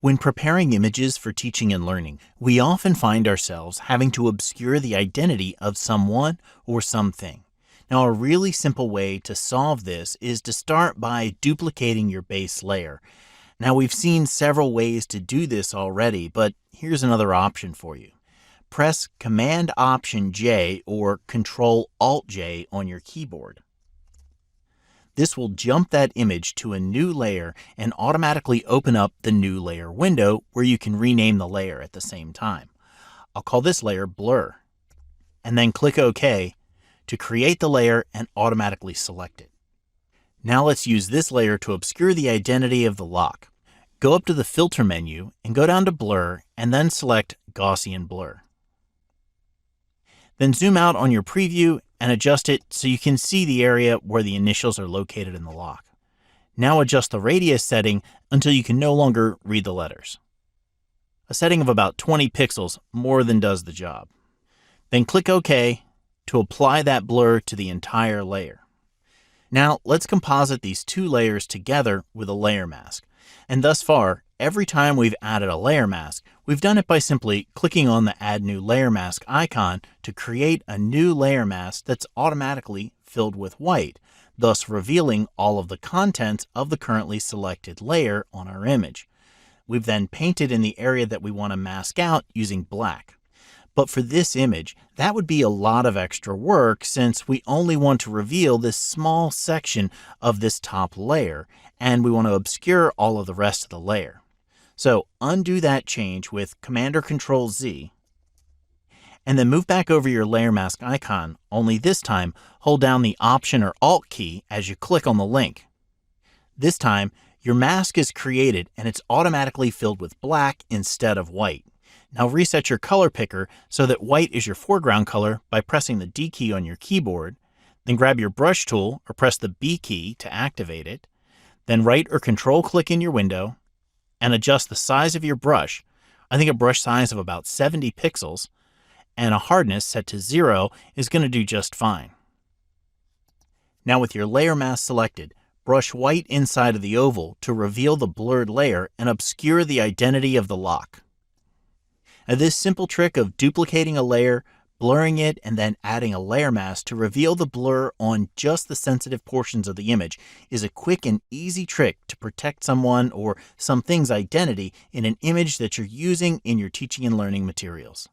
When preparing images for teaching and learning, we often find ourselves having to obscure the identity of someone or something. Now, a really simple way to solve this is to start by duplicating your base layer. Now, we've seen several ways to do this already, but here's another option for you. Press Command-Option-J or Control-Alt-J on your keyboard. This will jump that image to a new layer and automatically open up the new layer window where you can rename the layer at the same time. I'll call this layer Blur, and then click OK to create the layer and automatically select it. Now let's use this layer to obscure the identity of the lock. Go up to the Filter menu and go down to Blur and then select Gaussian Blur. Then zoom out on your preview and adjust it so you can see the area where the initials are located in the lock. Now adjust the radius setting until you can no longer read the letters. A setting of about 20 pixels more than does the job. Then click OK to apply that blur to the entire layer. Now let's composite these two layers together with a layer mask. And thus far, every time we've added a layer mask, we've done it by simply clicking on the Add New Layer Mask icon to create a new layer mask that's automatically filled with white, thus revealing all of the contents of the currently selected layer on our image. We've then painted in the area that we want to mask out using black. But for this image, that would be a lot of extra work since we only want to reveal this small section of this top layer, and we want to obscure all of the rest of the layer. So undo that change with Command or Control Z, and then move back over your layer mask icon, only this time hold down the Option or Alt key as you click on the link. This time, your mask is created and it's automatically filled with black instead of white. Now reset your color picker so that white is your foreground color by pressing the D key on your keyboard, then grab your brush tool or press the B key to activate it, then right or control click in your window and adjust the size of your brush. I think a brush size of about 70 pixels and a hardness set to 0 is going to do just fine. Now with your layer mask selected, brush white inside of the oval to reveal the blurred layer and obscure the identity of the lock. Now this simple trick of duplicating a layer, blurring it, and then adding a layer mask to reveal the blur on just the sensitive portions of the image is a quick and easy trick to protect someone or something's identity in an image that you're using in your teaching and learning materials.